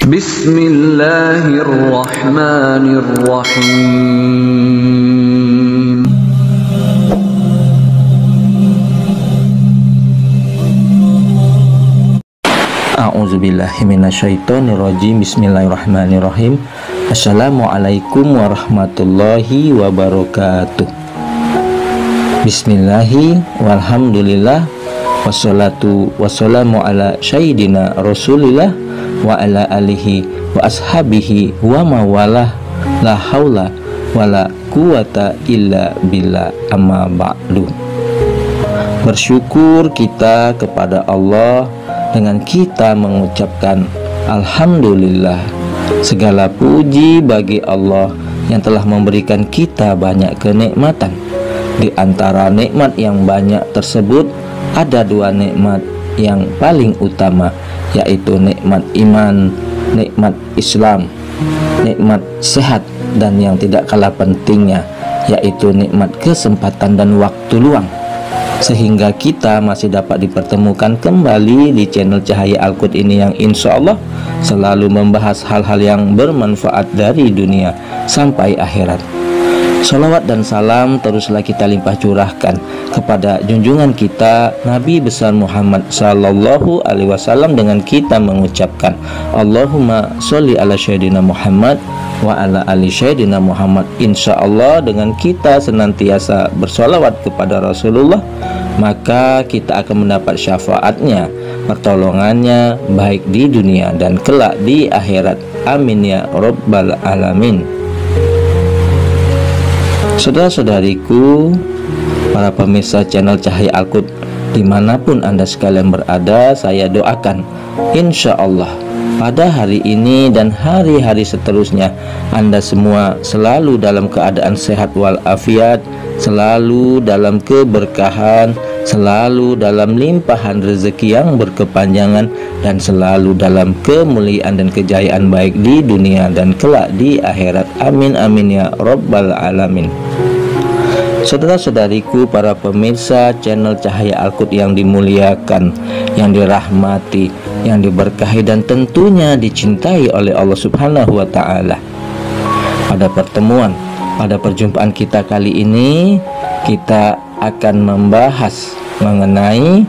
Bismillahirrahmanirrahim. A'udzubillahi minasyaitonirrajim. Bismillahirrahmanirrahim. Assalamualaikum warahmatullahi wabarakatuh. Bismillahi walhamdulillah wassalatu wassalamu ala sayyidina rasulillah wa ala alihi wa ashabihi wa mawalah, la haula wala quwata illa billah, amma ba'du. Bersyukur kita kepada Allah dengan kita mengucapkan alhamdulillah. Segala puji bagi Allah yang telah memberikan kita banyak kenikmatan. Di antara nikmat yang banyak tersebut ada dua nikmat yang paling utama, yaitu nikmat iman, nikmat Islam, nikmat sehat, dan yang tidak kalah pentingnya yaitu nikmat kesempatan dan waktu luang, sehingga kita masih dapat dipertemukan kembali di channel Cahaya Al-Qud ini yang insya Allah selalu membahas hal-hal yang bermanfaat dari dunia sampai akhirat. Salawat dan salam teruslah kita limpah curahkan kepada junjungan kita Nabi besar Muhammad sallallahu alaihi wasallam dengan kita mengucapkan Allahumma sholli ala sayyidina Muhammad wa ala ali sayyidina Muhammad. Insya Allah dengan kita senantiasa bersolawat kepada Rasulullah, maka kita akan mendapat syafaatnya, pertolongannya baik di dunia dan kelak di akhirat. Amin ya rabbal alamin. Saudara-saudariku, para pemirsa channel Cahaya Al-Qud dimanapun Anda sekalian berada, saya doakan insya Allah pada hari ini dan hari-hari seterusnya Anda semua selalu dalam keadaan sehat walafiat, selalu dalam keberkahan, selalu dalam limpahan rezeki yang berkepanjangan, dan selalu dalam kemuliaan dan kejayaan baik di dunia dan kelak di akhirat. Amin amin ya rabbal alamin. Saudara-saudariku, para pemirsa channel Cahaya Al-Qud yang dimuliakan, yang dirahmati, yang diberkahi, dan tentunya dicintai oleh Allah Subhanahu wa Ta'ala. Pada perjumpaan kita kali ini, kita akan membahas mengenai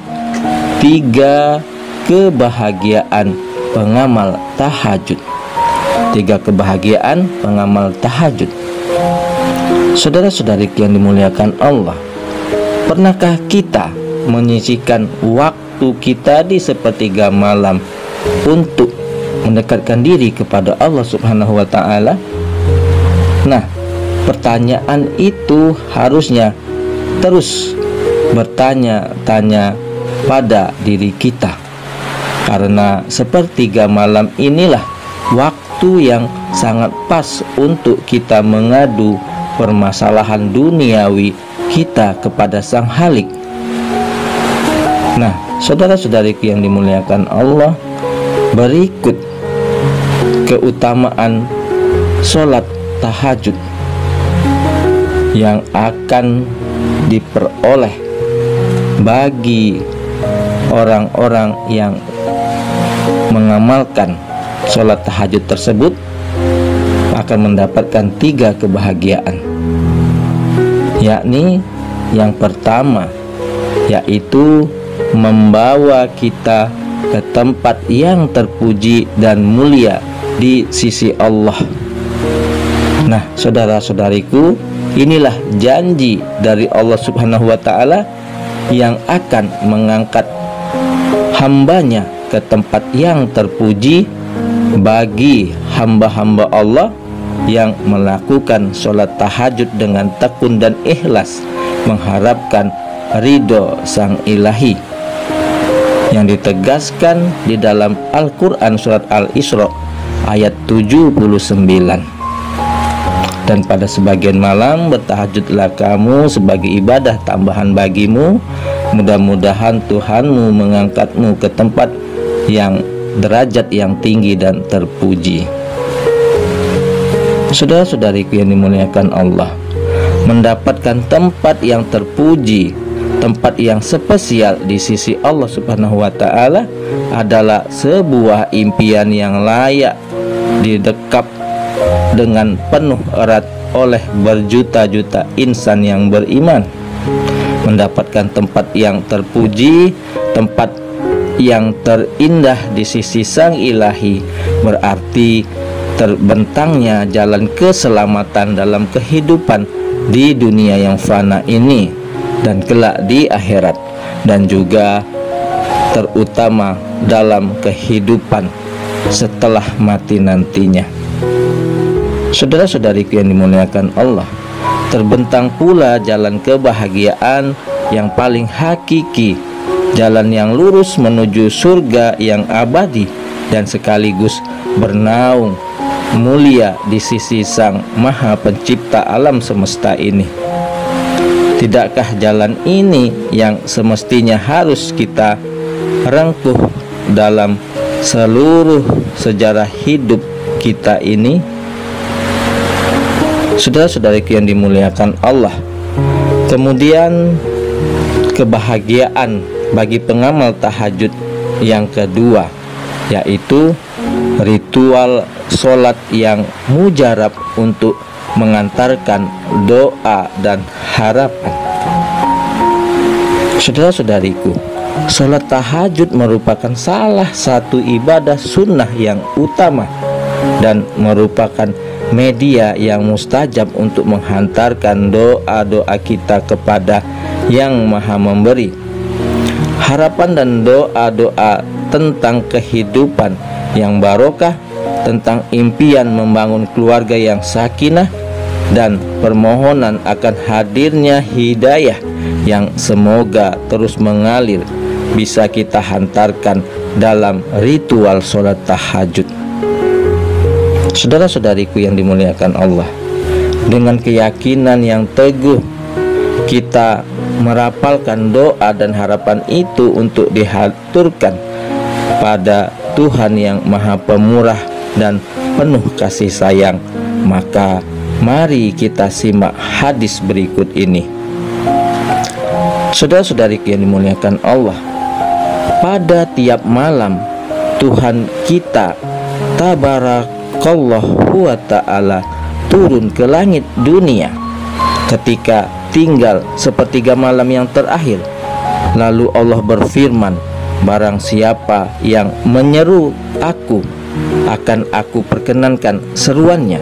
3 kebahagiaan pengamal tahajud. 3 kebahagiaan pengamal tahajud. Saudara-saudari yang dimuliakan Allah, pernahkah kita menyisihkan waktu kita di sepertiga malam untuk mendekatkan diri kepada Allah Subhanahu wa Ta'ala? Nah, pertanyaan itu harusnya terus bertanya-tanya pada diri kita, karena sepertiga malam inilah waktu yang sangat pas untuk kita mengadu permasalahan duniawi kita kepada Sang Halik. Nah, saudara-saudariku yang dimuliakan Allah, berikut keutamaan sholat tahajud yang akan diperoleh bagi orang-orang yang mengamalkan sholat tahajud tersebut, akan mendapatkan 3 kebahagiaan, yakni yang pertama yaitu membawa kita ke tempat yang terpuji dan mulia di sisi Allah. Nah, saudara-saudariku, inilah janji dari Allah Subhanahu wa Ta'ala yang akan mengangkat hambanya ke tempat yang terpuji bagi hamba-hamba Allah yang melakukan sholat tahajud dengan tekun dan ikhlas mengharapkan ridho Sang Ilahi, yang ditegaskan di dalam Al-Quran surat Al-Isra ayat 79. Dan pada sebagian malam bertahajudlah kamu sebagai ibadah tambahan bagimu, mudah-mudahan Tuhanmu mengangkatmu ke tempat yang derajat yang tinggi dan terpuji. Saudara-saudariku yang dimuliakan Allah, mendapatkan tempat yang terpuji, tempat yang spesial di sisi Allah Subhanahu wa Ta'ala adalah sebuah impian yang layak didekap dengan penuh erat oleh berjuta-juta insan yang beriman. Mendapatkan tempat yang terpuji, tempat yang terindah di sisi Sang Ilahi, berarti terbentangnya jalan keselamatan dalam kehidupan di dunia yang fana ini dan kelak di akhirat, dan juga terutama dalam kehidupan setelah mati nantinya. Saudara-saudariku yang dimuliakan Allah, terbentang pula jalan kebahagiaan yang paling hakiki, jalan yang lurus menuju surga yang abadi dan sekaligus bernaung mulia di sisi Sang Maha Pencipta alam semesta ini. Tidakkah jalan ini yang semestinya harus kita rengkuh dalam seluruh sejarah hidup kita ini? Saudara-saudariku yang dimuliakan Allah, kemudian kebahagiaan bagi pengamal tahajud yang kedua, yaitu ritual sholat yang mujarab untuk mengantarkan doa dan harapan. Saudara-saudariku, sholat tahajud merupakan salah satu ibadah sunnah yang utama dan merupakan media yang mustajab untuk menghantarkan doa-doa kita kepada Yang Maha Memberi. Harapan dan doa-doa tentang kehidupan yang barokah, tentang impian membangun keluarga yang sakinah, dan permohonan akan hadirnya hidayah yang semoga terus mengalir bisa kita hantarkan dalam ritual sholat tahajud. Saudara-saudariku yang dimuliakan Allah, dengan keyakinan yang teguh kita merapalkan doa dan harapan itu untuk dihaturkan pada Tuhan yang Maha Pemurah dan penuh kasih sayang. Maka mari kita simak hadis berikut ini. Saudara-saudariku yang dimuliakan Allah, pada tiap malam Tuhan kita Tabarakallahu wa ta'ala turun ke langit dunia ketika tinggal sepertiga malam yang terakhir. Lalu Allah berfirman, barang siapa yang menyeru aku, akan aku perkenankan seruannya.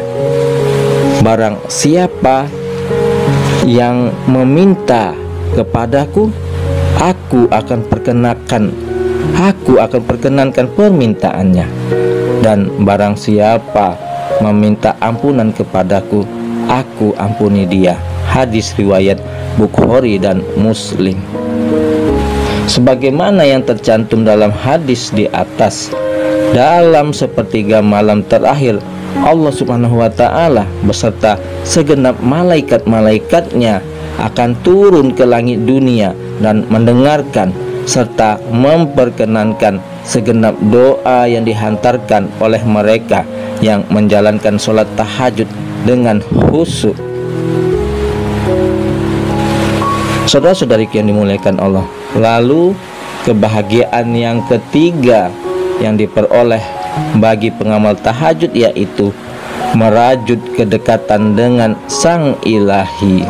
Barang siapa yang meminta kepadaku, aku akan perkenankan permintaannya. Dan barang siapa meminta ampunan kepadaku, aku ampuni dia. Hadis riwayat Bukhari dan Muslim. Sebagaimana yang tercantum dalam hadis di atas, dalam sepertiga malam terakhir Allah Subhanahu wa ta'ala beserta segenap malaikat-malaikatnya akan turun ke langit dunia dan mendengarkan serta memperkenankan segenap doa yang dihantarkan oleh mereka yang menjalankan sholat tahajud dengan khusyuk. Saudara-saudariku yang dimuliakan Allah, lalu kebahagiaan yang ketiga yang diperoleh bagi pengamal tahajud yaitu merajut kedekatan dengan Sang Ilahi.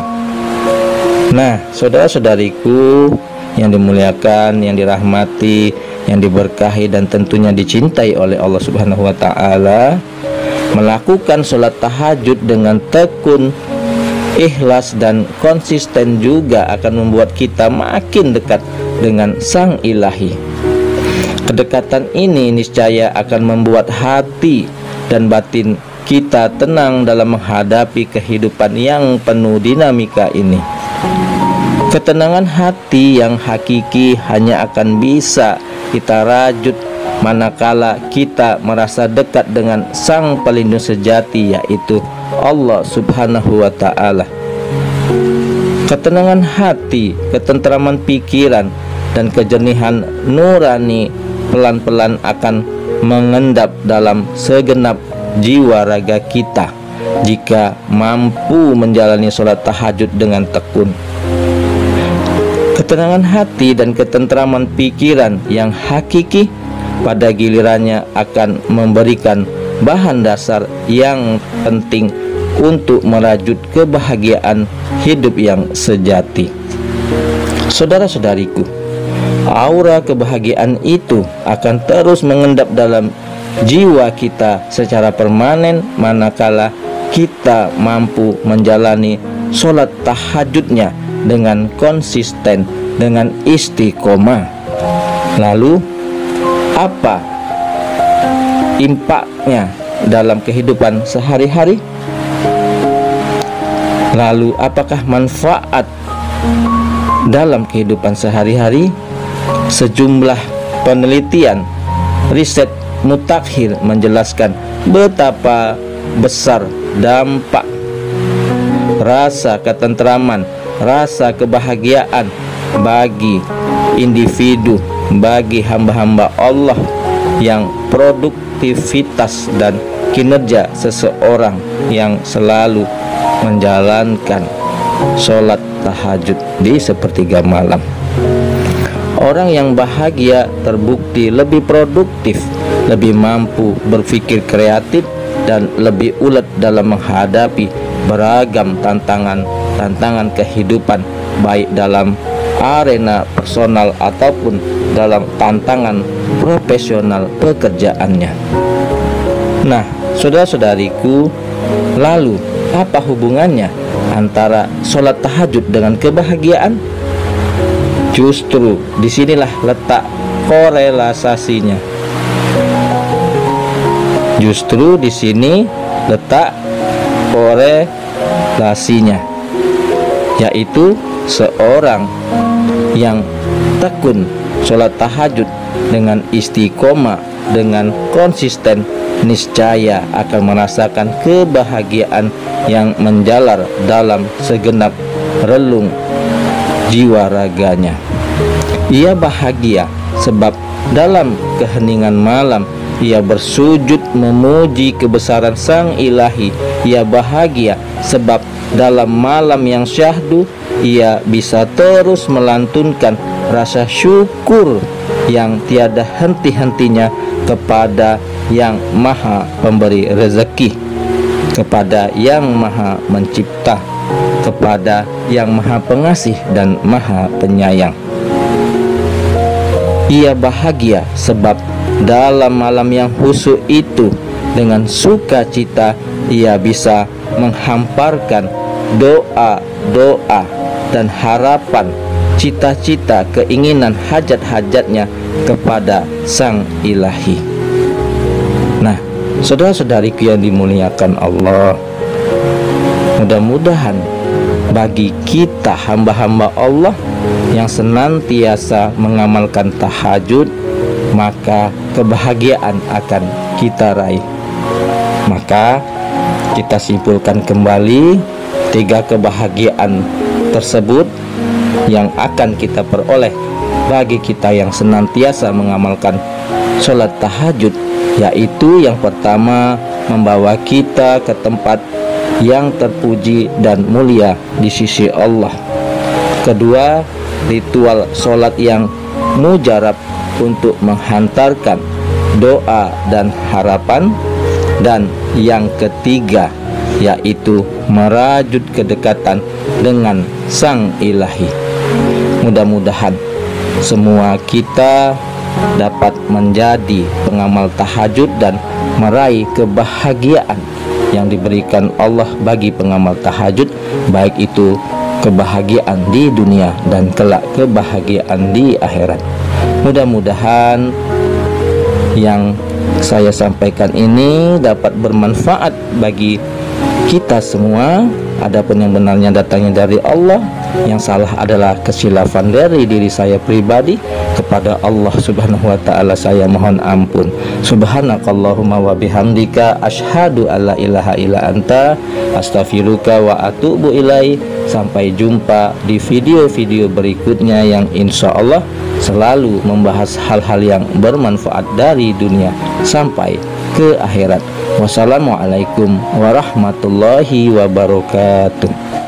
Nah, saudara-saudariku yang dimuliakan, yang dirahmati, yang diberkahi dan tentunya dicintai oleh Allah Subhanahu wa ta'ala, melakukan sholat tahajud dengan tekun, ikhlas dan konsisten juga akan membuat kita makin dekat dengan Sang Ilahi. Kedekatan ini niscaya akan membuat hati dan batin kita tenang dalam menghadapi kehidupan yang penuh dinamika ini. Ketenangan hati yang hakiki hanya akan bisa kita rajut manakala kita merasa dekat dengan Sang Pelindung sejati, yaitu Allah Subhanahu wa ta'ala. Ketenangan hati, ketentraman pikiran, dan kejernihan nurani pelan-pelan akan mengendap dalam segenap jiwa raga kita jika mampu menjalani sholat tahajud dengan tekun. Ketenangan hati dan ketentraman pikiran yang hakiki pada gilirannya akan memberikan bahan dasar yang penting untuk merajut kebahagiaan hidup yang sejati. Saudara-saudariku, aura kebahagiaan itu akan terus mengendap dalam jiwa kita secara permanen manakala kita mampu menjalani sholat tahajudnya dengan konsisten, dengan istiqomah. Lalu apa impaknya dalam kehidupan sehari-hari? Lalu apakah manfaat dalam kehidupan sehari-hari? Sejumlah penelitian riset mutakhir menjelaskan betapa besar dampak rasa ketentraman, rasa kebahagiaan bagi individu, bagi hamba-hamba Allah yang produktivitas dan kinerja seseorang yang selalu menjalankan sholat tahajud di sepertiga malam. Orang yang bahagia terbukti lebih produktif, lebih mampu berpikir kreatif, dan lebih ulet dalam menghadapi beragam tantangan kehidupan, baik dalam arena personal ataupun dalam tantangan profesional pekerjaannya. Nah, saudara-saudariku, lalu apa hubungannya antara sholat tahajud dengan kebahagiaan? Justru disinilah letak korelasasinya. Justru di sini letak korelasinya, yaitu seorang yang tekun sholat tahajud dengan istiqomah, dengan konsisten, niscaya akan merasakan kebahagiaan yang menjalar dalam segenap relung jiwa raganya. Ia bahagia sebab dalam keheningan malam ia bersujud memuji kebesaran Sang Ilahi. Ia bahagia sebab dalam malam yang syahdu ia bisa terus melantunkan rasa syukur yang tiada henti-hentinya kepada Yang Maha Pemberi rezeki, kepada Yang Maha Mencipta, kepada Yang Maha Pengasih dan Maha Penyayang. Ia bahagia sebab dalam malam yang khusyuk itu dengan sukacita ia bisa menghamparkan doa-doa dan harapan, cita-cita, keinginan, hajat-hajatnya kepada Sang Ilahi. Nah, saudara-saudariku yang dimuliakan Allah, mudah-mudahan bagi kita hamba-hamba Allah yang senantiasa mengamalkan tahajud, maka kebahagiaan akan kita raih. Maka kita simpulkan kembali 3 kebahagiaan tersebut yang akan kita peroleh bagi kita yang senantiasa mengamalkan sholat tahajud, yaitu yang pertama, membawa kita ke tempat yang terpuji dan mulia di sisi Allah. Kedua, ritual sholat yang mujarab untuk menghantarkan doa dan harapan. Dan yang ketiga, yaitu merajut kedekatan dengan Sang Ilahi. Mudah-mudahan semua kita dapat menjadi pengamal tahajud dan meraih kebahagiaan yang diberikan Allah bagi pengamal tahajud, baik itu kebahagiaan di dunia dan kelak kebahagiaan di akhirat. Mudah-mudahan yang saya sampaikan ini dapat bermanfaat bagi kita semua. Adapun yang benarnya datangnya dari Allah, yang salah adalah kesilafan dari diri saya pribadi. Kepada Allah Subhanahu wa ta'ala saya mohon ampun. Subhanakallahumma wa bihamdika asyhadu alla ilaha illa anta astaghfiruka wa atubu ilaih. Sampai jumpa di video-video berikutnya yang insya Allah selalu membahas hal-hal yang bermanfaat dari dunia sampai ke akhirat. Wassalamualaikum warahmatullahi wabarakatuh.